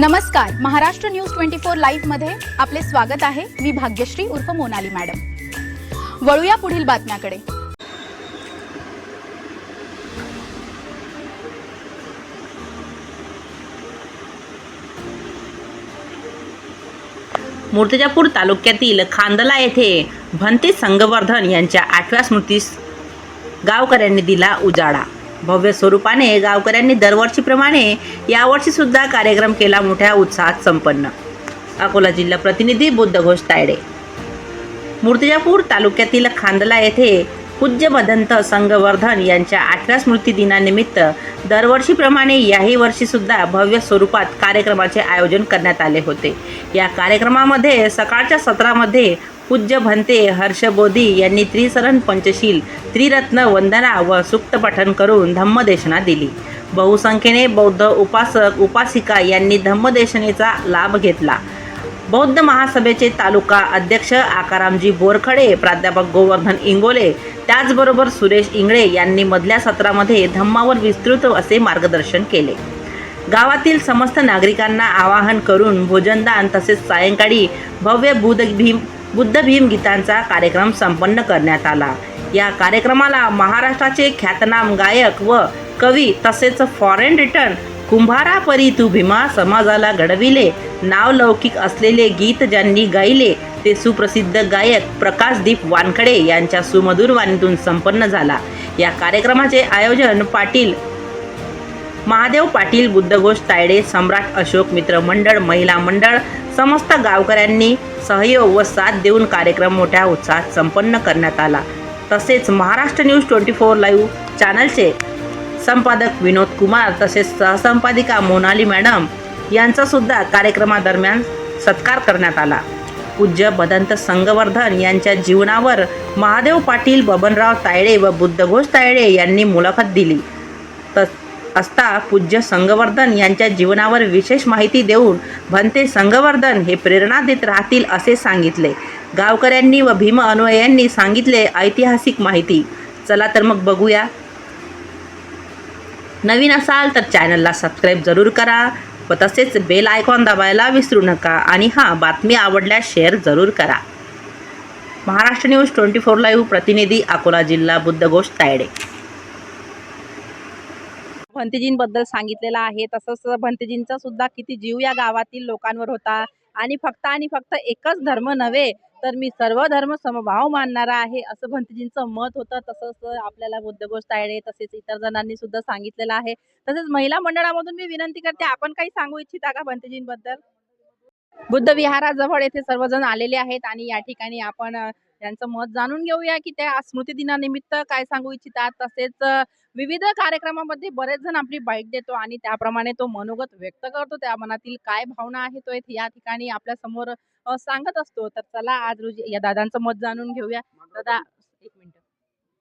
नमस्कार, Maharashtra news 24 live मध्ये आपले स्वागत आहे। मी भाग्यश्री उर्फ मोनाली मॅडम। वळूया पुढील बातम्याकडे। मूर्तिजापूर तालुक्यातील खांदला येथे भंते संगवर्धन यांच्या 8व्या स्मृतीस गावकऱ्यांनी दिला उजाळा। भव्य स्वरूपाने गावकऱ्यांनी दरवर्षीप्रमाणे यावर्षी सुद्धा कार्यक्रम केला मोठ्या उत्साहात संपन्न। अकोला जिल्हा प्रतिनिधी बुद्धघोष तायडे। मूर्तिजापूर तालुक्यातील खांदला येथे पूज्य भदंत संगवर्धन यांच्या 8व्या स्मृती दिनानिमित्त दरवर्षीप्रमाणे याही वर्षी सुद्धा भव्य स्वरूपात कार्यक्रमाचे आयोजन करण्यात आले होते। या कार्यक्रमामध्ये सकाळच्या सत्रामध्ये पूज्य भंते हर्षबोधी यांनी त्रिसरण पंचशील त्रिरत्न वंदना व सूक्त पठण करून धम्मदेशना दिली। बहुसंख्येने बौद्ध उपासक उपासिका यांनी धम्मदेशनेचा लाभ घेतला। बौद्ध महासभेचे तालुका अध्यक्ष आकारामजी बोरखडे, प्राध्यापक गोवर्धन इंगोले, त्याचबरोबर सुरेश इंगळे यांनी मधल्या सत्रामध्ये धम्मावर विस्तृत असे मार्गदर्शन केले। गावातील समस्त नागरिकांना आवाहन करून भोजनदान तसेच सायंकाळी भव्य बुद्ध भीम गीतांचा कार्यक्रम संपन्न करण्यात आला। या कार्यक्रमाला महाराष्ट्राचे ख्यातनाम गायक व कवी तसेच फॉरेन रिटर्न कुंभारा परी तू भीमा समाजाला घडविले नावलौकिक असलेले गीत ज्यांनी गायले ते सुप्रसिद्ध गायक प्रकाशदीप वानखडे यांच्या सुमधुर वाणीतून संपन्न झाला। या कार्यक्रमाचे आयोजन महादेव पाटील, बुद्धघोष तायडे, सम्राट अशोक मित्र मंडळ, महिला मंडळ, समस्त गावकऱ्यांनी सहयोग व साथ देऊन कार्यक्रम मोठ्या उत्साहात संपन्न करण्यात आला। तसेच महाराष्ट्र न्यूज 24 लाईव्ह चॅनलचे संपादक विनोद कुमार तसेच सहसंपादिका मोनाली मॅडम यांचा सुद्धा कार्यक्रमादरम्यान सत्कार करण्यात आला। पूज्य भदंत संगवर्धन यांच्या जीवनावर महादेव पाटील, बबनराव तायडे व बुद्धघोष तायडे यांनी मुलाखत दिली असता पूज्य संगवर्धन यांच्या जीवनावर विशेष माहिती देऊन भंते संगवर्धन हे प्रेरणा देत राहतील असे सांगितले। गावकऱ्यांनी व भीम अनुयायांनी सांगितले ऐतिहासिक माहिती। चला तर मग बघूया। नवीन असाल तर चॅनलला सबस्क्राईब जरूर करा व तसेच बेल आयकॉन दाबायला विसरू नका आणि बातमी आवडल्यास शेअर जरूर करा। महाराष्ट्र न्यूज 24 लाईव्ह प्रतिनिधी अकोला जिल्हा बुद्धघोष तायडे। भंतेजींबद्दल सांगितलेलं आहे। तसंच भंतेजींचा सुद्धा किती जीव या गावातील लोकांवर होता आणि फक्त एकच धर्म नव्हे तर मी सर्व धर्म समभाव मानणारा आहे असं भंतेजींचं मत होतं। तसंच आपल्याला बुद्धघोष तायडे तसेच इतर जणांनी सुद्धा सांगितलेलं आहे। तसेच महिला मंडळामधून मी विनंती करते, आपण काही सांगू इच्छिता का भंतेजींबद्दल? बुद्ध विहाराजवळ येथे सर्वजण आलेले आहेत आणि या ठिकाणी आपण यांचं मत जाणून घेऊया की त्या स्मृती दिनानिमित्त काय सांगू इच्छितात। तसेच विविध कार्यक्रमामध्ये बरेच जण आपली बाईट देतो आणि त्याप्रमाणे तो मनोगत व्यक्त करतो, त्या मनातील काय भावना आहे तो या ठिकाणी आपल्या समोर सांगत असतो। तर चला आज रोजी या दादांचं मत जाणून घेऊया। दादा, एक मिनिट,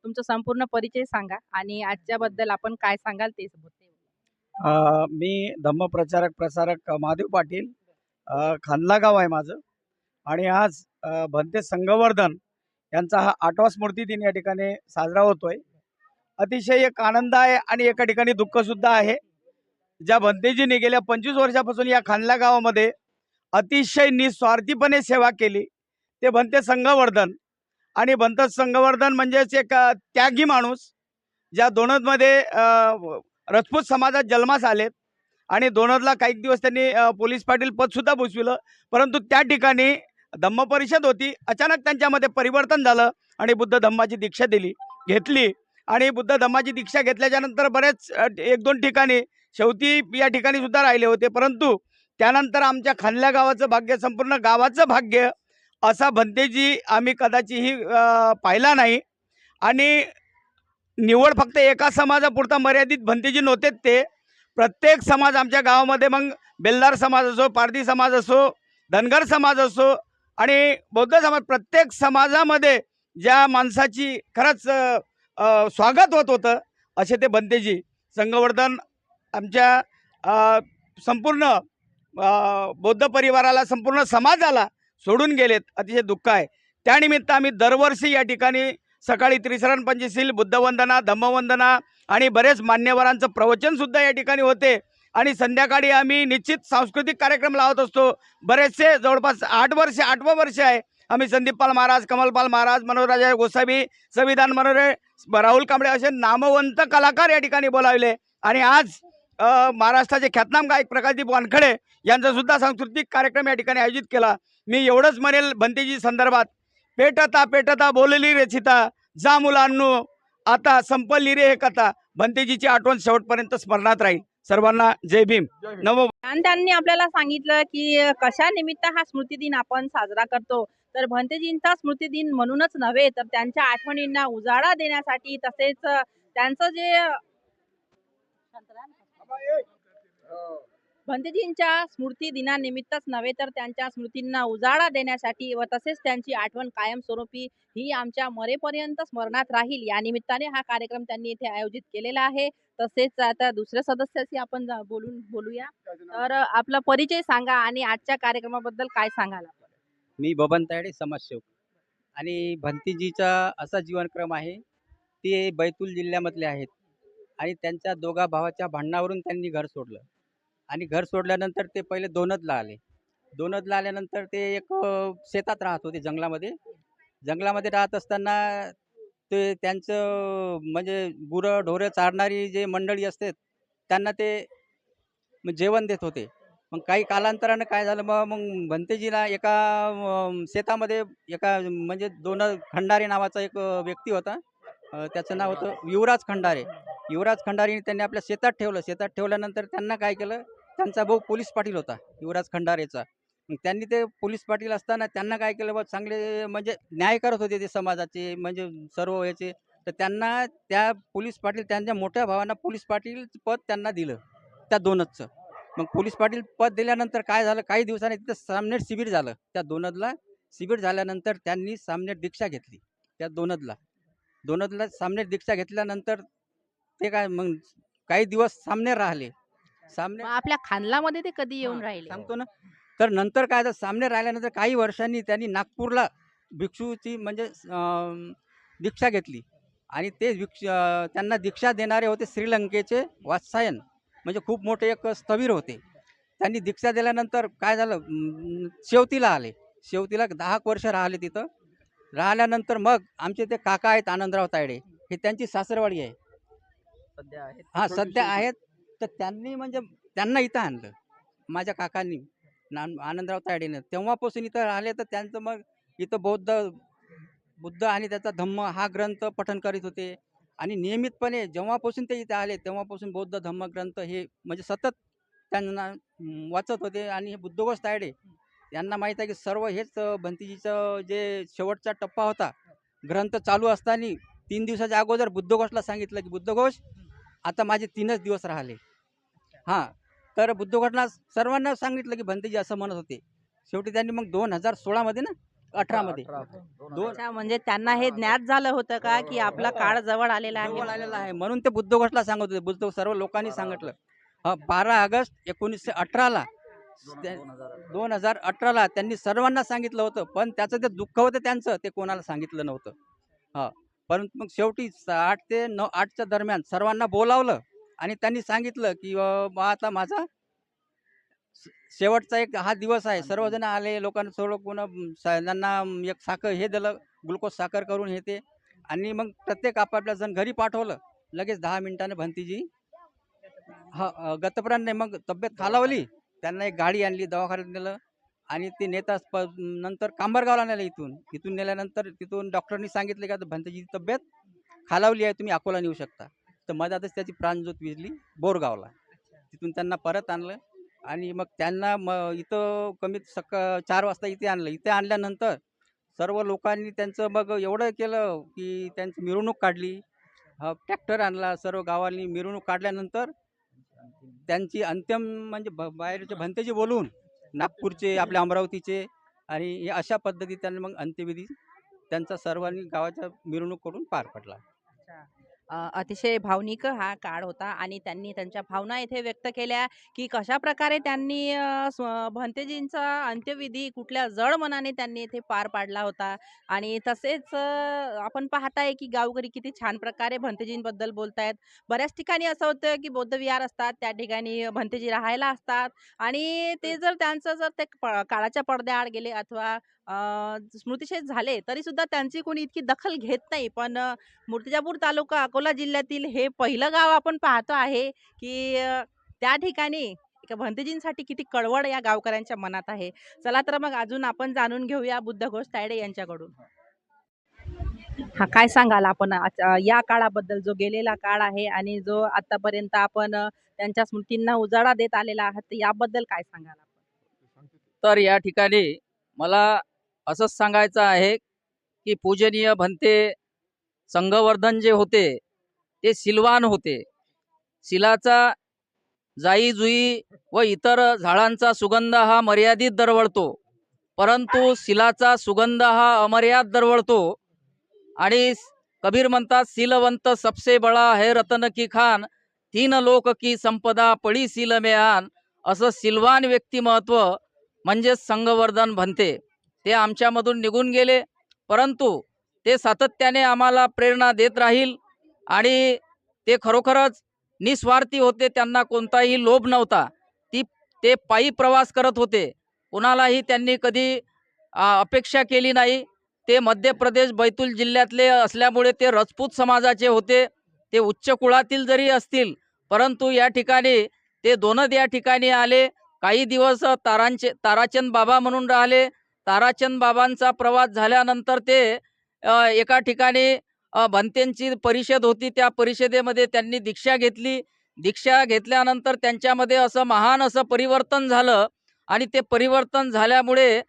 तुमचा संपूर्ण परिचय सांगा आणि आजच्या बद्दल आपण काय सांगाल ते सांगा। मी धम्मप्रचारक प्रसारक महादेव पाटील, खांदला गाव आहे माझं आणि आज भंते संगवर्धन यांचा हा 8वा स्मृती दिन या ठिकाणी साजरा होतोय। अतिशय एक आनंद आहे आणि एका ठिकाणी दुःख सुद्धा आहे। ज्या भंतेजींनी गेल्या 25 वर्षापासून या खांदला गावामध्ये अतिशय निस्वार्थीपणे सेवा केली ते भंते संगवर्धन। आणि भंत संगवर्धन म्हणजेच एक त्यागी माणूस, ज्या दोनदमध्ये राजपूत समाजात जन्मास आलेत आणि दोनदला काही दिवस त्यांनी पोलीस पाटील पदसुद्धा भूषविलं, परंतु त्या ठिकाणी धम्म परिषद होती, अचानक त्यांच्यामध्ये परिवर्तन झालं आणि बुद्ध धम्माची दीक्षा घेतली आणि बुद्ध धम्माची दीक्षा घेतल्याच्या नंतर बरेच 1-2 ठिकाणी शेवटी या ठिकाणी सुद्धा राहिले होते, परंतु त्यानंतर आमच्या खांदल्या गावाचं भाग्य, संपूर्ण गावाचं भाग्य असा भंतेजी आम्ही कदाचितही पाहिला नाही। आणि निवड फक्त एका समाजापुरता मर्यादित भंतेजी नव्हते, ते प्रत्येक समाज आमच्या गावामध्ये, मग बेलदार समाज असो, पारधी समाज असो, धनगर समाज असो आणि बौद्ध समाज, प्रत्येक समाजामध्ये ज्या माणसाची खरंच स्वागत होत होतं असे ते भंतेजी संगवर्धन आमच्या संपूर्ण बौद्ध परिवाराला, संपूर्ण समाजाला सोडून गेलेत। अतिशय दुःख आहे। त्यानिमित्त आम्ही दरवर्षी या ठिकाणी सकाळी त्रिसरण पंचशील, बुद्धवंदना, धम्मवंदना आणि बरेच मान्यवरांचं प्रवचन सुद्धा या ठिकाणी होते आणि संध्याकाळी आम्ही निश्चित सांस्कृतिक कार्यक्रम लावत असतो. बरेचसे जवळपास 8वं वर्ष आहे. आम्ही संदीपपाल महाराज, कमलपाल महाराज, मनोहरराजा गोसावी, संविधान मनोरे, राहुल कांबळे असे नामवंत कलाकार या ठिकाणी बोलावले. आणि आज महाराष्ट्राचे ख्यातनाम गायक प्रकाशदीप वानखडे यांचा सुद्धा सांस्कृतिक कार्यक्रम या ठिकाणी आयोजित केला. मी एवढंच म्हणेल भंतेजी संदर्भात, पेटता पेटता बोलली रे चिता, जा मुलांनो आता संपली रे हे कथा. भंतेजीची आठवण शेवटपर्यंत स्मरणात राहील. सर्वांना जय भीम. नमो. आणि त्यांनी आपल्याला सांगितलं की कशा निमित्त हा स्मृती दिन आपण साजरा करतो. तर भंतेजींचा स्मृती दिन म्हणूनच नव्हे तर त्यांच्या आठवणींना उजाळा देण्यासाठी, तसेच त्यांचं जे भंतेजींच्या स्मृती दिनानिमित्तच नव्हे तर त्यांच्या स्मृतींना उजाळा देण्यासाठी व तसेच त्यांची आठवण कायमस्वरूपी ही आमच्या मरेपर्यंत स्मरणात राहील या निमित्ताने हा कार्यक्रम त्यांनी इथे आयोजित केलेला आहे. तसेच आता दुसऱ्या सदस्याशी आपण बोलूया. तर आपला परिचय सांगा आणि आजच्या कार्यक्रमाबद्दल काय सांगाल. मी बबन तायडे, समाजसेवक. आणि भंतेजीचा असा जीवनक्रम आहे, ते बैतूल जिल्ह्यामधले आहेत. आणि त्यांच्या दोघा भावाच्या भांडणावरून त्यांनी घर सोडलं. आणि घर सोडल्यानंतर ते पहिले दोनदला आले. दोनदला आल्यानंतर ते एक शेतात राहत होते, जंगलामध्ये राहत असताना ते त्यांचं म्हणजे गुरं ढोरं चारणारी जे मंडळी असते त्यांना ते जेवण देत होते. मग काही कालांतरानं काय झालं, मग भंतेजीला एका शेतामध्ये एका म्हणजे खंडारे नावाचा एक व्यक्ती होता. त्याचं नाव होतं युवराज खंडारे. युवराज खंडारेने त्यांनी आपल्या शेतात ठेवलं. शेतात ठेवल्यानंतर त्यांना काय केलं, त्यांचा भाऊ पोलीस पाटील होता युवराज खंडारेचा. मग त्यांनी ते पोलीस पाटील असताना त्यांना काय केलं, चांगले म्हणजे न्याय करत होते ते समाजाचे, म्हणजे सर्व याचे. तर त्यांना त्या पोलीस पाटील, त्यांच्या मोठ्या भावांना पोलीस पाटील पद त्यांना दिलं त्या दोनदचं. मग पोलीस पाटील पद दिल्यानंतर काय झालं, काही दिवसांनी तिथं सामनेर शिबिर झालं. त्या दोनदला शिबिर झाल्यानंतर त्यांनी सामनेर दीक्षा घेतली. त्या दोनदला सामनेर दीक्षा घेतल्यानंतर ते काय मग काही दिवस सामनेर राहिले. मग आपल्या खानलामध्ये ते कधी येऊन राहिले. सांगतो ना. तर नंतर काय झालं, सामनेर राहिल्यानंतर काही वर्षांनी त्यांनी नागपूरला भिक्षूची म्हणजे दीक्षा घेतली. आणि ते त्यांना दीक्षा देणारे होते श्रीलंकेचे वात्सायन, म्हणजे खूप मोठे एक स्थवीर होते. त्यांनी दीक्षा दिल्यानंतर काय झालं, शेवतीला आले. शेवतीला 10 वर्ष राहिले. तिथं राहिल्यानंतर मग आमचे ते काका आहेत आनंदराव तायडे, हे त्यांची सासरवाडी आहे. सध्या आहेत. तर त्यांनी म्हणजे त्यांना इथं आणलं माझ्या काकांनी, आनंदराव तायडेनं. तेव्हापासून इथं राहिले. तर त्यांचं मग इथं बुद्ध आणि त्याचा धम्म हा ग्रंथ पठण करीत होते. आणि नियमितपणे जेव्हापासून ते इथे आले तेव्हापासून बौद्ध धम्म ग्रंथ हे म्हणजे सतत त्यांना वाचत होते. आणि हे बुद्धघोष तायडे यांना माहीत आहे की सर्व हेच भंतेजीचं जे शेवटचा टप्पा होता, ग्रंथ चालू असताना 3 दिवसाच्या अगोदर बुद्धघोषला सांगितलं की बुद्धघोष आता माझे 3च दिवस राहिले. हां. तर बुद्धघोषला सर्वांना सांगितलं की भंतेजी असं म्हणत होते. शेवटी त्यांनी मग 2016 ना 18 अच्छा, म्हणजे त्यांना हे ज्ञात झालं होतं का की आपला काळ जवळ आलेला आहे. म्हणून ते बुद्धघोषला सांगत होते. बुद्ध सर्व लोकांनी सांगितलं. 12 ऑगस्ट 1918ला 2018ला त्यांनी सर्वांना सांगितलं होतं. पण त्याचं ते दुःख होतं त्यांचं, ते कोणाला सांगितलं नव्हतं. हां. परंतु मग शेवटी 8 ते 8च्या दरम्यान सर्वांना बोलावलं आणि त्यांनी सांगितलं की आता माझा शेवटचा एक हा दिवस आहे. सर्वजण आले, लोकांना सर्व त्यांना एक साखर हे दिलं, ग्लुकोज साखर करून हे ते. आणि मग प्रत्येक आपापल्या जण घरी पाठवलं. लगेच 10 मिनिटानं भंतेजी गतप्राण नाही. मग तब्येत खालावली. त्यांना एक गाडी आणली, दवाखान्यात नेलं. आणि ते नेताच नंतर कांबरगावला नेलं. इथून नेल्यानंतर तिथून डॉक्टरनी सांगितलं की आता भंतेजीची तब्येत खालावली आहे, तुम्ही अकोला नेऊ शकता. तर मधातच त्याची प्राणज्योत विझली बोरगावला. तिथून त्यांना परत आणलं. आणि मग त्यांना इथं कमीत 4 वाजता इथे आणलं. इथे आणल्यानंतर सर्व लोकांनी त्यांचं मग एवढं केलं की त्यांची मिरवणूक काढली. ट्रॅक्टर आणला, सर्व गावांनी मिरवणूक काढल्यानंतर त्यांची अंत्यम म्हणजे बाहेरचे भंतेजी बोलवून, नागपूरचे, आपल्या अमरावतीचे, आणि अशा पद्धतीने त्यांनी मग अंत्यविधी त्यांचा सर्वांनी गावाच्या मिरवणूक करून पार पडला. अतिशय भावनिक हा काळ होता आणि त्यांनी त्यांच्या भावना इथे व्यक्त केल्या, की कशाप्रकारे त्यांनी भंतेजींचा अंत्यविधी कुठल्या जड मनाने त्यांनी इथे पार पाडला होता. आणि तसेच आपण पाहत आहे, की गावकरी किती छान प्रकारे भंतेजींबद्दल बोलतायत. बऱ्याच ठिकाणी असं होतं, की बौद्ध विहार असतात, त्या ठिकाणी भंतेजी राहायला असतात आणि ते जर त्यांचं जर ते काळाच्या पडद्याआड गेले अथवा स्मृतिशेष झाले, तरी सुद्धा त्यांची कोणी इतकी दखल घेत नाही. पण मूर्तिजापूर तालुका अकोला जिल्ह्यातील हे पहिलं गाव आपण पाहतो आहे, की त्या ठिकाणी एका भंतेजींसाठी किती कळवळ या गावकऱ्यांच्या मनात आहे. चला तर मग अजून आपण जाणून घेऊया बुद्धघोष तायडे यांच्याकडून. हा, काय सांगाल आपण या काळाबद्दल, जो गेलेला काळ आहे आणि जो आतापर्यंत आपण त्यांच्या स्मृतींना उजाळा देत आलेला आहात, तर याबद्दल काय सांगाल आपण? तर या ठिकाणी मला असंच सांगायचं आहे की पूजनीय भंते संघवर्धन जे होते ते सिलवान होते. सिलाचा जाई जुई व इतर झाडांचा सुगंध हा मर्यादित दरवळतो, परंतु सिलाचा सुगंध हा अमर्याद दरवळतो. आणि कबीर म्हणतात, सिलवंत सबसे बळा है रतन की खान, तीन लोक की संपदा पडी सिल में आन. असं सिलवान व्यक्तिमत्व म्हणजे संघवर्धन भंते. ते आमच्यामधून निघून गेले, परंतु ते सातत्याने आम्हाला प्रेरणा देत राहील. आणि ते खरोखरच निस्वार्थी होते, त्यांना कोणताही लोभ नव्हता. ते पायी प्रवास करत होते, कुणालाही त्यांनी कधी अपेक्षा केली नाही. ते मध्य प्रदेश बैतूल जिल्ह्यातले असल्यामुळे ते राजपूत समाजाचे होते. ते उच्च कुळातील जरी असतील, परंतु या ठिकाणी ते दोनच या ठिकाणी आले. काही दिवस ताराचंद बाबा म्हणून राहिले. ताराचंद बाबांचा प्रवास झाल्यानंतर ते एका ठिकाणी भंतेंची परिषद होती, त्या परिषदेमध्ये त्यांनी दीक्षा घेतली. दीक्षा घेतल्यानंतर त्यांच्यामध्ये असं महान असं परिवर्तन झालं आणि ते परिवर्तन झाल्यामुळे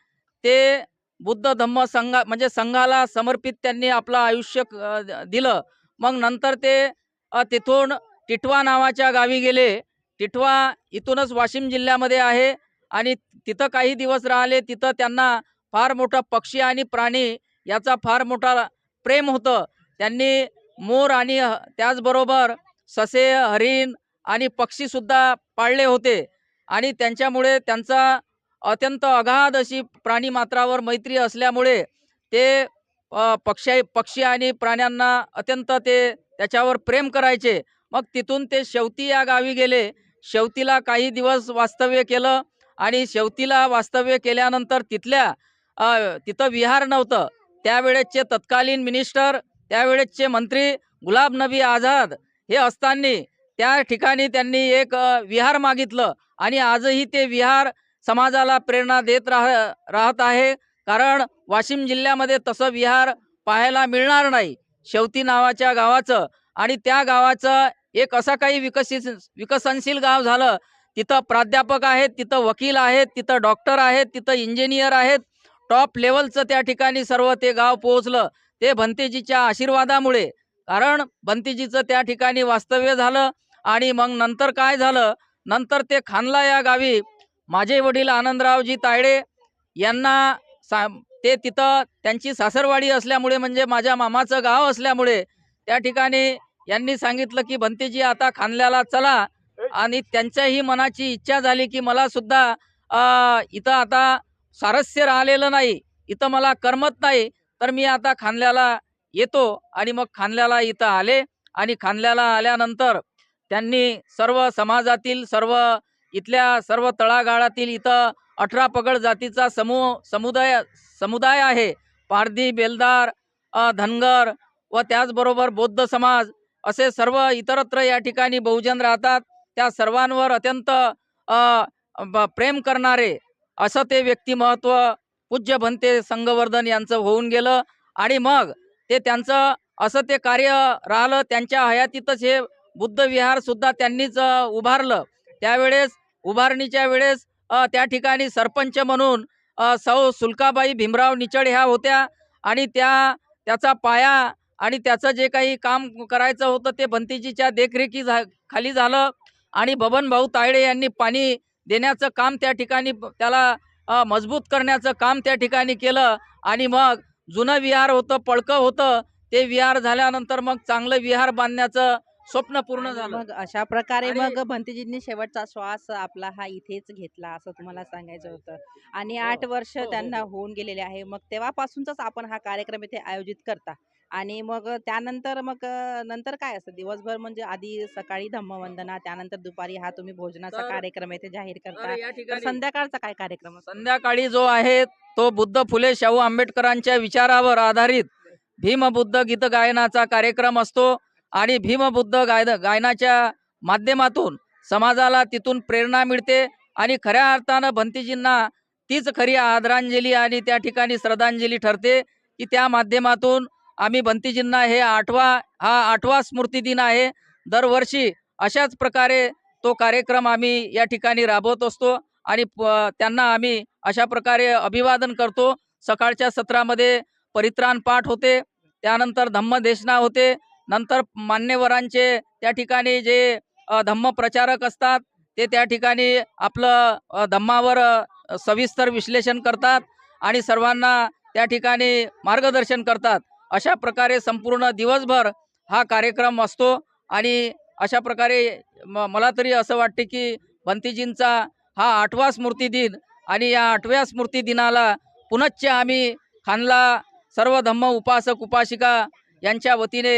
ते बुद्ध धम्म संघा म्हणजे संघाला समर्पित त्यांनी आपलं आयुष्य दिलं. मग नंतर ते तिथून टिटवा नावाच्या गावी गेले. टिटवा इथूनच वाशिम जिल्ह्यामध्ये आहे आणि तिथं काही दिवस राहिले. तिथं त्यांना फार मोठा पक्षी आणि प्राणी याचा फार मोठा प्रेम होतं. त्यांनी मोर आणि त्याचबरोबर ससे, हरिण आणि पक्षीसुद्धा पाळले होते आणि त्यांच्यामुळे त्यांचा अत्यंत अगाध अशी प्राणी मात्रावर मैत्री असल्यामुळे ते पक्षी आणि प्राण्यांना अत्यंत ते त्याच्यावर प्रेम करायचे. मग तिथून ते शेवती या गावी गेले. शेवतीला काही दिवस वास्तव्य केलं आणि शेवतीला वास्तव्य केल्यानंतर तिथं विहार नव्हतं. त्यावेळेसचे तत्कालीन मिनिस्टर, त्यावेळेसचे मंत्री गुलाब नबी आझाद हे असताना त्या ठिकाणी त्यांनी एक विहार मागितलं आणि आजही ते विहार समाजाला प्रेरणा देत राहत आहे. कारण वाशिम जिल्ह्यामध्ये तसं विहार पाहायला मिळणार नाही शेवती नावाच्या गावाचं. आणि त्या गावाचं एक असं काही विकसनशील गाव झालं. तिथं प्राध्यापक आहेत, तिथं वकील आहेत, तिथं डॉक्टर आहेत, तिथं इंजिनियर आहेत. टॉप लेवलचं त्या ठिकाणी सर्व ते गाव पोहोचलं, ते भंतेजीच्या आशीर्वादामुळे. कारण भंतेजीचं त्या ठिकाणी वास्तव्य झालं. आणि मग नंतर काय झालं, नंतर ते खानला या गावी माझे वडील आनंदरावजी तायडे यांना ते तिथं त्यांची सासरवाडी असल्यामुळे, म्हणजे माझ्या मामाचं गाव असल्यामुळे, त्या ठिकाणी यांनी सांगितलं की भंतेजी आता खानल्याला चला. आणि त्यांच्याही मनाची इच्छा झाली की मला सुद्धा इथं आता सारस्य राहिलेलं नाही, इथं मला करमत नाही, तर मी आता खानल्याला येतो. आणि मग खानल्याला इथं आले. आणि खानल्याला आल्यानंतर त्यांनी सर्व समाजातील इथल्या सर्व तळागाळातील इथं 18 पगड जातीचा समुदाय आहे. पारधी, बेलदार, धनगर व त्याचबरोबर बौद्ध समाज असे सर्व इतरत्र या ठिकाणी बहुजन राहतात. त्या सर्वांवर अत्यंत प्रेम करणारे असं ते व्यक्तिमत्व पूज्य भंते संघवर्धन यांचं होऊन गेलं. आणि मग ते त्यांचं असं ते कार्य राहिलं. त्यांच्या हयातीतच हे बुद्ध विहार सुद्धा त्यांनीच उभारलं. त्यावेळेस उभारणीच्या वेळेस त्या ठिकाणी सरपंच म्हणून सौ सुलकाबाई भीमराव निचड ह्या होत्या. आणि त्याचा पाया आणि त्याचं जे काही काम करायचं होतं ते भंतेजीच्या देखरेखी खाली झालं. आणि बबनभाऊ तायडे यांनी पाणी देण्याचं काम त्या ठिकाणी, त्याला मजबूत करण्याचं काम त्या ठिकाणी केलं. आणि मग जुनं विहार होतं, पळकं होतं, ते विहार झाल्यानंतर मग चांगलं विहार बांधण्याचं स्वप्न पूर्ण झालं. मग अशा प्रकारे आणि- मग भंतेजींनी शेवटचा श्वास आपला हा इथेच घेतला असं तुम्हाला सांगायचं होतं. आणि 8 वर्ष हो, हो, त्यांना हो. होऊन गेलेले आहे. मग तेव्हापासूनच आपण हा कार्यक्रम इथे आयोजित करता. आणि मग त्यानंतर मग नंतर काय असतं दिवसभर म्हणजे आधी सकाळी धम्मवंदना, त्यानंतर दुपारी हा तुम्ही भोजनाचा तर- कार्यक्रम इथे जाहीर करता. तर या तर ठिकाणी संध्याकाळचा काय कार्यक्रम असतो? संध्याकाळी जो आहे तो बुद्ध फुले शाहू आंबेडकरांच्या विचारावर आधारित भीमबुद्ध गीत गायनाचा कार्यक्रम असतो. आणि भीमबुद्ध गायनाच्या माध्यमातून समाजाला तिथून प्रेरणा मिळते आणि खऱ्या अर्थानं भंतेजींना तीच खरी आदरांजली आणि त्या ठिकाणी श्रद्धांजली ठरते की त्या माध्यमातून आम्ही भंतेजींना हा आठवा स्मृती दिन आहे. दरवर्षी अशाच प्रकारे तो कार्यक्रम आम्ही या ठिकाणी राबवत असतो आणि त्यांना आम्ही अशा प्रकारे अभिवादन करतो. सकाळच्या सत्रामध्ये परित्राण पाठ होते, त्यानंतर धम्मदेशना होते, नंतर मान्यवरांचे त्या ठिकाणी जे धम्म प्रचारक असतात ते त्या ठिकाणी आपलं धम्मावर सविस्तर विश्लेषण करतात आणि सर्वांना त्या ठिकाणी मार्गदर्शन करतात. अशा प्रकारे संपूर्ण दिवसभर हा कार्यक्रम असतो. आणि अशा प्रकारे मला तरी असं वाटते की भंतेजींचा हा 8वा स्मृती दिन आणि या 8व्या स्मृती दिनाला पुनश्च आम्ही खानला सर्व धम्म उपासक उपासिका यांच्या वतीने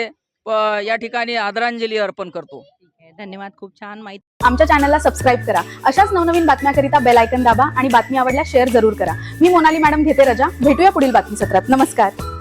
या ठिकाणी आदरांजली अर्पण करतो. ठीक आहे, धन्यवाद. खूप छान माहिती. आमच्या चॅनलला सबस्क्राईब करा. अशाच नवनवीन बातम्याकरिता बेल आयकन दाबा आणि बातमी आवडल्यास शेअर जरूर करा. मी मोनाली मॅडम घेते रजा. भेटूया पुढील बातमी सत्रात. नमस्कार.